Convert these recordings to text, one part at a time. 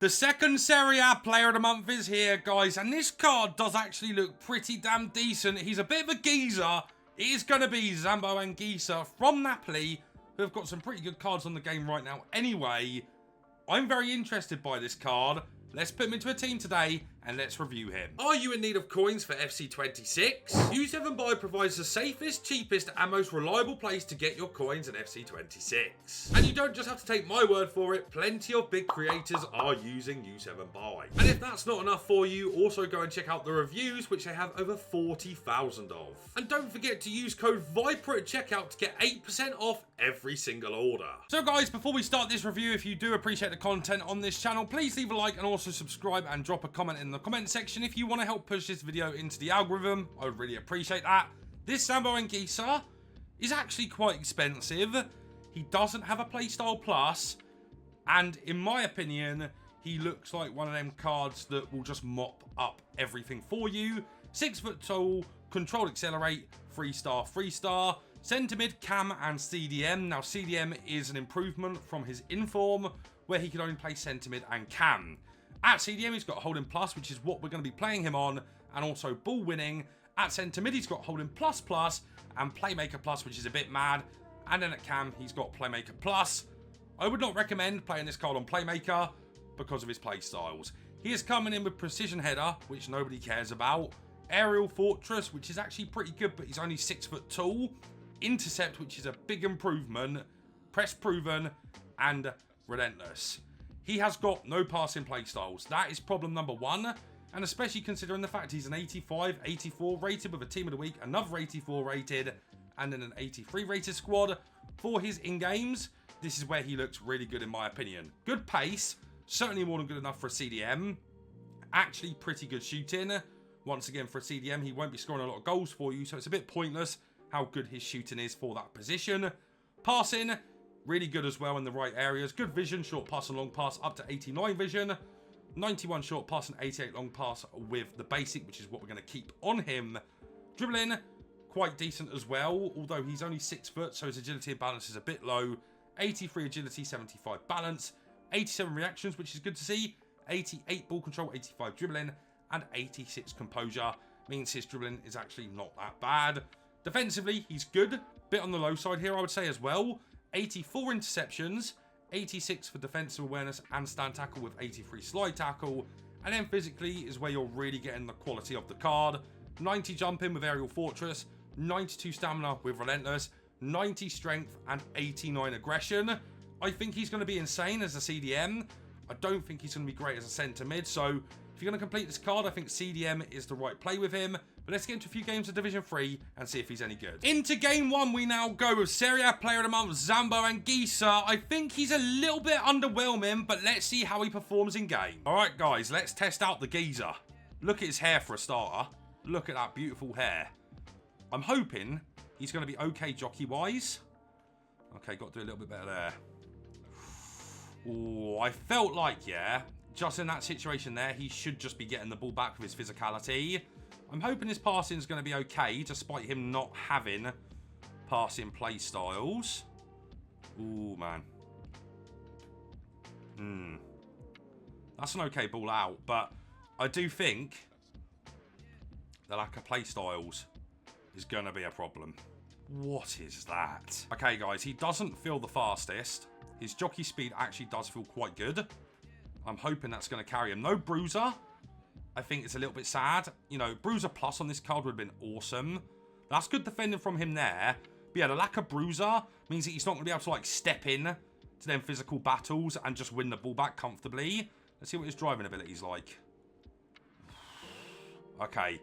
The second Serie A Player of the Month is here, guys, and this card does actually look pretty damn decent. He's a bit of a geezer. It is going to be Zambo Anguissa from Napoli, who have got some pretty good cards on the game right now. Anyway, I'm very interested by this card. Let's put him into a team today and let's review him. Are you in need of coins for FC26? U7Buy provides the safest, cheapest and most reliable place to get your coins in FC26. And you don't just have to take my word for it, plenty of big creators are using U7Buy. And if that's not enough for you, also go and check out the reviews, which they have over 40,000 of. And don't forget to use code VIPER at checkout to get 8% off every single order. So guys, before we start this review, if you do appreciate the content on this channel, please leave a like and also subscribe and drop a comment in the comment section if you want to help push this video into the algorithm. I would really appreciate that. This Zambo Anguissa is actually quite expensive. He doesn't have a playstyle plus, and in my opinion, he looks like one of them cards that will just mop up everything for you. 6 foot tall, controlled accelerate, 3-star, centre mid, cam and CDM. Now CDM is an improvement from his inform, where he can only play centre mid and cam. At CDM, he's got holding plus, which is what we're going to be playing him on, and also ball winning. At centre mid, he's got holding plus and playmaker plus, which is a bit mad. And then at cam, he's got playmaker plus. I would not recommend playing this card on playmaker because of his play styles. He is coming in with precision header, which nobody cares about. Aerial fortress, which is actually pretty good, but he's only 6 foot tall. Intercept, which is a big improvement. Press proven and relentless. He has got no passing play styles. That is problem number 1. And especially considering the fact he's an 85, 84 rated with a team of the week, another 84 rated, and then an 83 rated squad. For his in-games, this is where he looks really good in my opinion. Good pace, certainly more than good enough for a CDM. Actually pretty good shooting. Once again, for a CDM, he won't be scoring a lot of goals for you, so it's a bit pointless how good his shooting is for that position. Passing, really good as well in the right areas. Good vision, short pass and long pass, up to 89 vision. 91 short pass and 88 long pass with the basic, which is what we're going to keep on him. Dribbling, quite decent as well, although he's only 6 foot, so his agility and balance is a bit low. 83 agility, 75 balance, 87 reactions, which is good to see. 88 ball control, 85 dribbling, and 86 composure. Means his dribbling is actually not that bad. Defensively, he's good. Bit on the low side here, I would say, as well. 84 interceptions, 86 for defensive awareness and stand tackle with 83 slide tackle. And then physically is where you're really getting the quality of the card. 90 jumping with aerial fortress, 92 stamina with relentless, 90 strength and 89 aggression. I think he's going to be insane as a CDM. I don't think he's going to be great as a centre mid. So if you're going to complete this card, I think CDM is the right play with him. But let's get into a few games of Division 3 and see if he's any good. Into game 1, we now go with Serie A Player of the Month, Zambo Anguissa. I think he's a little bit underwhelming, but let's see how he performs in game. All right, guys, let's test out the geezer. Look at his hair for a starter. Look at that beautiful hair. I'm hoping he's going to be okay jockey-wise. Okay, got to do a little bit better there. Oh, I felt like, yeah, just in that situation there, he should just be getting the ball back with his physicality. I'm hoping his passing is going to be okay, despite him not having passing play styles. Ooh, man. That's an okay ball out, but I do think the lack of play styles is going to be a problem. What is that? Okay, guys, he doesn't feel the fastest. His jockey speed actually does feel quite good. I'm hoping that's going to carry him. No bruiser. I think it's a little bit sad. You know, bruiser plus on this card would have been awesome. That's good defending from him there. But yeah, the lack of bruiser means that he's not going to be able to, like, step in to them physical battles and just win the ball back comfortably. Let's see what his driving ability is like. Okay.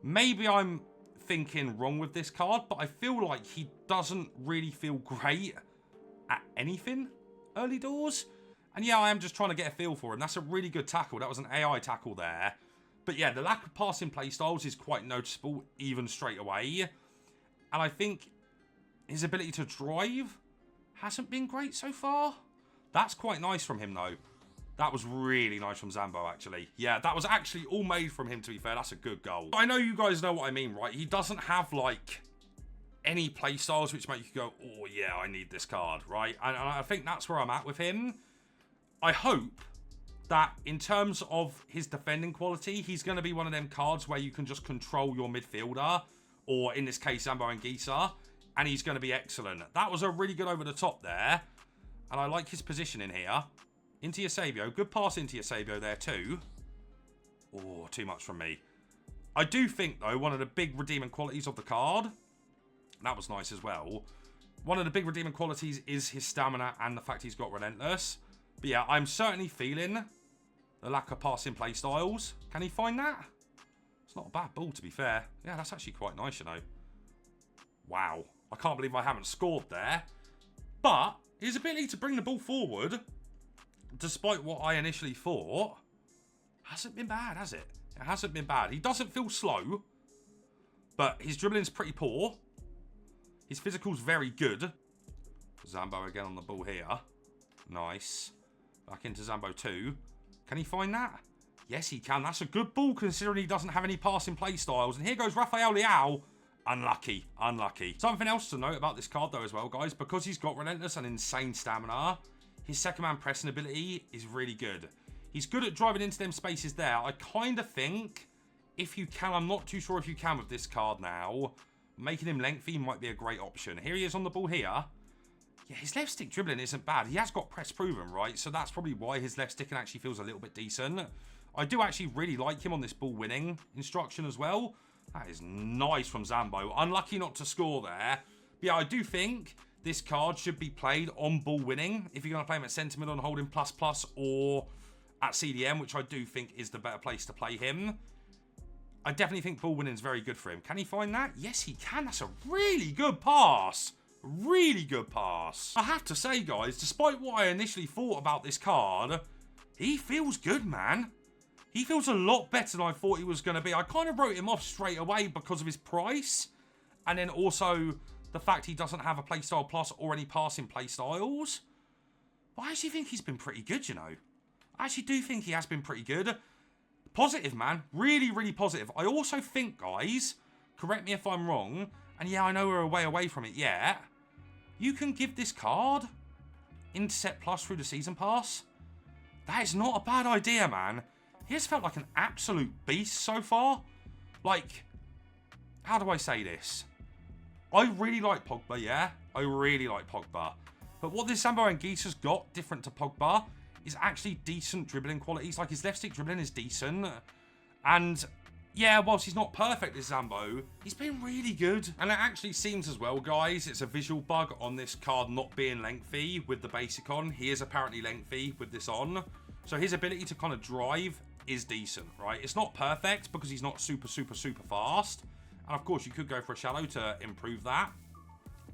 Maybe I'm thinking wrong with this card, but I feel like he doesn't really feel great at anything early doors. And yeah, I am just trying to get a feel for him. That's a really good tackle. That was an AI tackle there. But yeah, the lack of passing play styles is quite noticeable even straight away. And I think his ability to drive hasn't been great so far. That's quite nice from him, though. That was really nice from Zambo, actually. Yeah, that was actually all made from him, to be fair. That's a good goal. I know you guys know what I mean, right? He doesn't have, like, any play styles which make you go, oh, yeah, I need this card, right? And I think that's where I'm at with him. I hope that in terms of his defending quality, he's going to be one of them cards where you can just control your midfielder, or in this case, Zambo Anguissa, and he's going to be excellent. That was a really good over the top there, and I like his position in here. Into Eusebio. Good pass into Eusebio there too. Oh, too much from me. I do think, though, one of the big redeeming qualities of the card, that was nice as well, one of the big redeeming qualities is his stamina and the fact he's got relentless. But yeah, I'm certainly feeling the lack of passing play styles. Can he find that? It's not a bad ball, to be fair. Yeah, that's actually quite nice, you know. Wow. I can't believe I haven't scored there. But his ability to bring the ball forward, despite what I initially thought, hasn't been bad, has it? It hasn't been bad. He doesn't feel slow, but his dribbling's pretty poor. His physical's very good. Zambo again on the ball here. Nice. Back into Zambo 2. Can he find that? Yes, he can. That's a good ball considering he doesn't have any passing play styles. And here goes Rafael Leao. Unlucky. Unlucky. Something else to note about this card, though, as well, guys. Because he's got relentless and insane stamina, his second-man pressing ability is really good. He's good at driving into them spaces there. I kind of think, if you can, I'm not too sure if you can with this card now, making him lengthy might be a great option. Here he is on the ball here. Yeah, his left stick dribbling isn't bad. He has got press proven, right? So that's probably why his left sticking actually feels a little bit decent. I do actually really like him on this ball winning instruction as well. That is nice from Zambo. Unlucky not to score there. But yeah, I do think this card should be played on ball winning. If you're going to play him at centre mid on holding plus or at CDM, which I do think is the better place to play him. I definitely think ball winning is very good for him. Can he find that? Yes, he can. That's a really good pass. Really good pass. I have to say, guys, despite what I initially thought about this card, he feels good, man. He feels a lot better than I thought he was going to be. I kind of wrote him off straight away because of his price. And then also the fact he doesn't have a playstyle plus or any passing playstyles. But I actually think he's been pretty good, you know. I actually do think he has been pretty good. Positive, man. Really, really positive. I also think, guys, correct me if I'm wrong, and yeah, I know we're away from it yet, you can give this card Intercept Plus through the Season Pass. That is not a bad idea, man. He has felt like an absolute beast so far. Like, how do I say this? I really like Pogba, yeah? I really like Pogba. But what this Zambo Anguissa's got, different to Pogba, is actually decent dribbling qualities. Like, his left stick dribbling is decent. And yeah, whilst he's not perfect, this Zambo, he's been really good. And it actually seems as well, guys, it's a visual bug on this card not being lengthy with the basic on. He is apparently lengthy with this on. So his ability to kind of drive is decent, right? It's not perfect because he's not super fast. And of course, you could go for a shallow to improve that.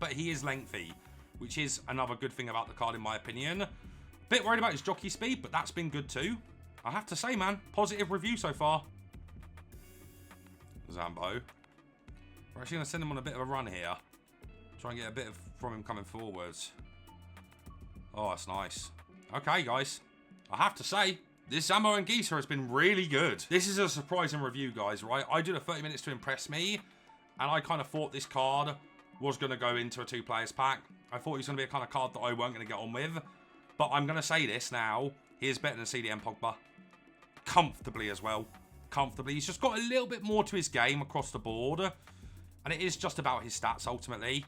But he is lengthy, which is another good thing about the card, in my opinion. Bit worried about his jockey speed, but that's been good too. I have to say, man, positive review so far. Zambo. We're actually going to send him on a bit of a run here. Try and get a bit from him coming forwards. Oh, that's nice. Okay, guys. I have to say, this Zambo Anguissa has been really good. This is a surprising review, guys, right? I did a 30 minutes to impress me, and I kind of thought this card was going to go into a 2 players pack. I thought he was going to be a kind of card that I weren't going to get on with. But I'm going to say this now. He is better than CDM Pogba. Comfortably as well. Comfortably. He's just got a little bit more to his game across the board. And it is just about his stats, ultimately.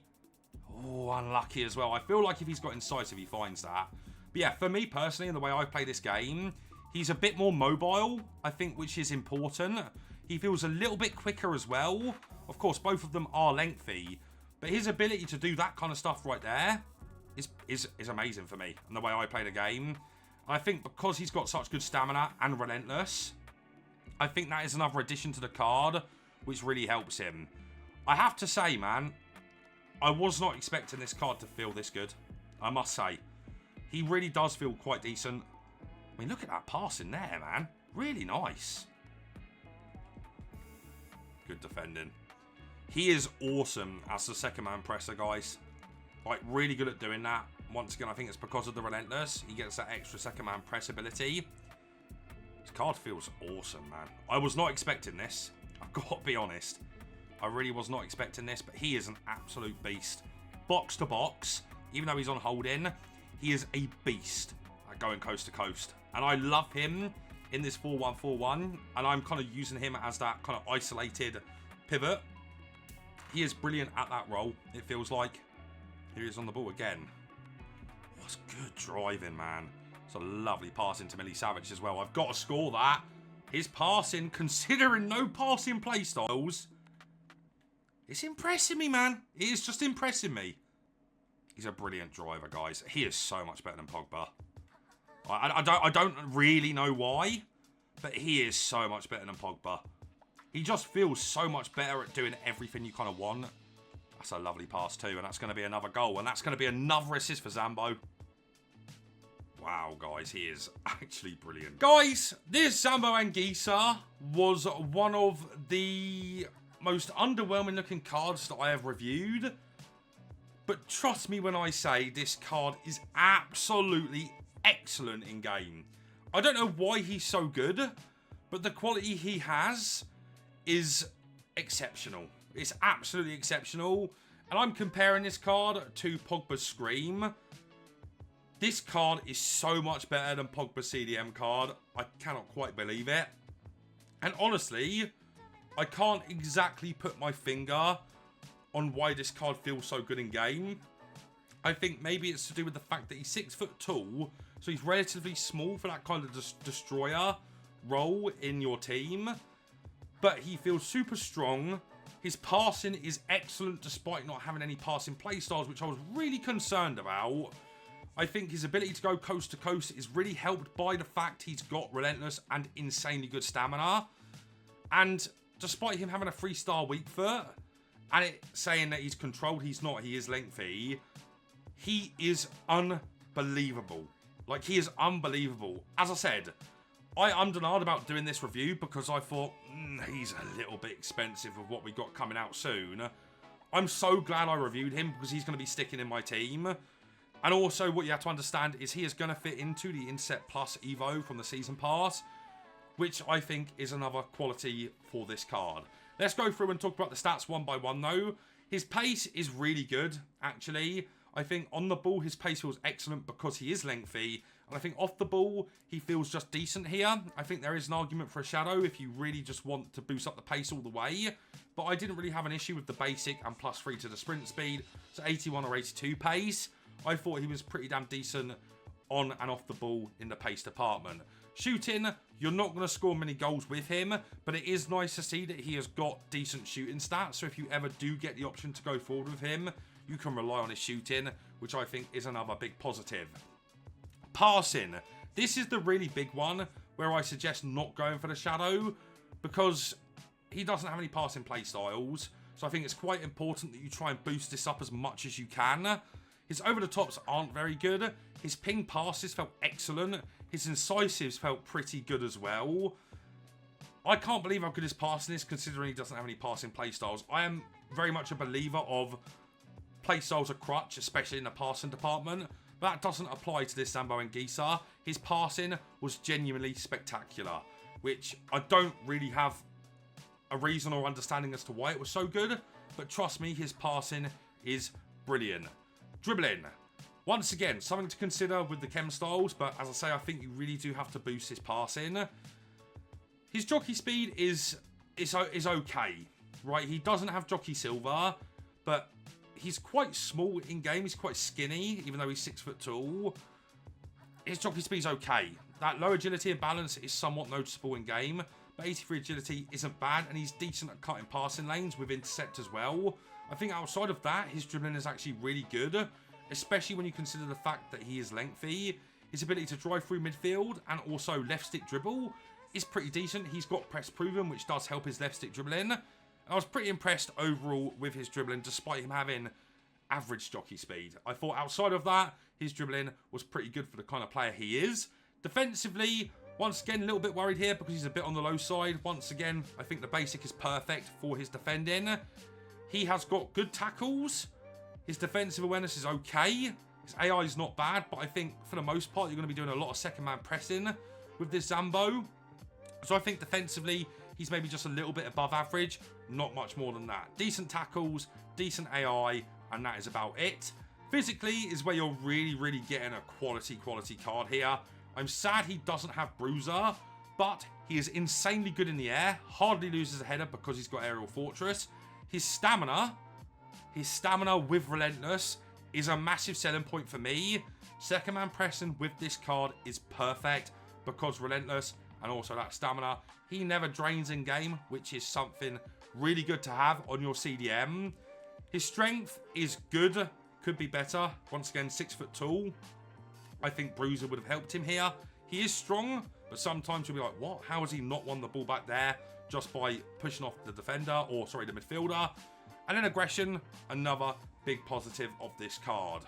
Oh, unlucky as well. I feel like if he's got incisive, he finds that. But yeah, for me personally, and the way I play this game, he's a bit more mobile, I think, which is important. He feels a little bit quicker as well. Of course, both of them are lengthy. But his ability to do that kind of stuff right there is amazing for me, and the way I play the game. I think because he's got such good stamina and relentless, I think that is another addition to the card, which really helps him. I have to say, man, I was not expecting this card to feel this good, I must say. He really does feel quite decent. I mean, look at that pass in there, man. Really nice. Good defending. He is awesome as the second-man presser, guys. Like, really good at doing that. Once again, I think it's because of the relentless. He gets that extra second-man press ability. This card feels awesome, man. I was not expecting this. I've got to be honest. I really was not expecting this, but he is an absolute beast. Box to box, even though he's on hold-in, he is a beast at going coast to coast. And I love him in this 4-1-4-1. And I'm kind of using him as that kind of isolated pivot. He is brilliant at that role, it feels like. Here he is on the ball again. What's good driving, man. It's a lovely pass into Millie Savage as well. I've got to score that. His passing, considering no passing play styles, it's impressing me, man. It is just impressing me. He's a brilliant driver, guys. He is so much better than Pogba. I don't really know why, but he is so much better than Pogba. He just feels so much better at doing everything you kind of want. That's a lovely pass too, and that's going to be another goal, and that's going to be another assist for Zambo. Wow, guys, he is actually brilliant. Guys, this Zambo Anguissa was one of the most underwhelming looking cards that I have reviewed. But trust me when I say this card is absolutely excellent in game. I don't know why he's so good, but the quality he has is exceptional. It's absolutely exceptional. And I'm comparing this card to Pogba's Scream. This card is so much better than Pogba's CDM card. I cannot quite believe it. And honestly, I can't exactly put my finger on why this card feels so good in game. I think maybe it's to do with the fact that he's 6 foot tall, so he's relatively small for that kind of destroyer role in your team. But he feels super strong. His passing is excellent despite not having any passing play styles, which I was really concerned about. I think his ability to go coast to coast is really helped by the fact he's got relentless and insanely good stamina. And despite him having a 3-star weak foot, and it saying that he's controlled, he's not, he is lengthy, he is unbelievable. Like, he is unbelievable. As I said, I undenied about doing this review because I thought, he's a little bit expensive with what we got coming out soon. I'm so glad I reviewed him because he's going to be sticking in my team. And also, what you have to understand is he is going to fit into the Inset Plus Evo from the Season Pass, which I think is another quality for this card. Let's go through and talk about the stats one by one, though. His pace is really good, actually. I think on the ball, his pace feels excellent because he is lengthy. And I think off the ball, he feels just decent here. I think there is an argument for a shadow if you really just want to boost up the pace all the way. But I didn't really have an issue with the basic and +3 to the sprint speed. So 81 or 82 pace. I thought he was pretty damn decent on and off the ball in the pace department. Shooting, you're not going to score many goals with him, but it is nice to see that he has got decent shooting stats. So if you ever do get the option to go forward with him, you can rely on his shooting, which I think is another big positive. Passing. This is the really big one where I suggest not going for the shadow because he doesn't have any passing play styles. So I think it's quite important that you try and boost this up as much as you can. His over-the-tops aren't very good. His ping passes felt excellent. His incisives felt pretty good as well. I can't believe how good his passing is considering he doesn't have any passing playstyles. I am very much a believer of playstyles are crutch, especially in the passing department. But that doesn't apply to this Zambo Anguissa. His passing was genuinely spectacular, which I don't really have a reason or understanding as to why it was so good. But trust me, his passing is brilliant. Dribbling. Once again, something to consider with the chem styles, but as I say, I think you really do have to boost his passing. His jockey speed is okay, right? He doesn't have jockey silver, but he's quite small in game. He's quite skinny, even though he's 6 foot tall. His jockey speed's okay. That low agility and balance is somewhat noticeable in game, but 83 agility isn't bad, and he's decent at cutting passing lanes with intercept as well. I think outside of that, his dribbling is actually really good, especially when you consider the fact that he is lengthy. His ability to drive through midfield and also left stick dribble is pretty decent. He's got press proven, which does help his left stick dribbling. And I was pretty impressed overall with his dribbling, despite him having average jockey speed. I thought outside of that, his dribbling was pretty good for the kind of player he is. Defensively, once again, a little bit worried here because he's a bit on the low side. Once again, I think the basic is perfect for his defending. He has got good tackles. His defensive awareness is okay. His AI is not bad, but I think for the most part, you're going to be doing a lot of second-man pressing with this Zambo. So I think defensively, he's maybe just a little bit above average. Not much more than that. Decent tackles, decent AI, and that is about it. Physically is where you're really, really getting a quality card here. I'm sad he doesn't have Bruiser, but he is insanely good in the air. Hardly loses a header because he's got Aerial Fortress. His stamina with Relentless is a massive selling point for me. Second man pressing with this card is perfect because Relentless and also that stamina. He never drains in game, which is something really good to have on your CDM. His strength is good, could be better. Once again, 6 foot tall. I think Bruiser would have helped him here. He is strong, but sometimes you'll be like, what? How has he not won the ball back there just by pushing off the defender, or sorry, the midfielder? And then aggression, another big positive of this card.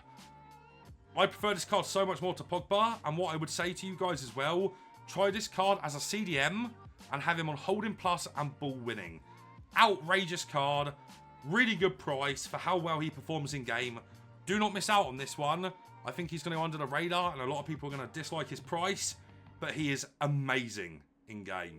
I prefer this card so much more to Pogba, and what I would say to you guys as well, try this card as a CDM and have him on holding plus and ball winning. Outrageous card, really good price for how well he performs in game. Do not miss out on this one. I think he's going to go under the radar and a lot of people are going to dislike his price, but he is amazing in game.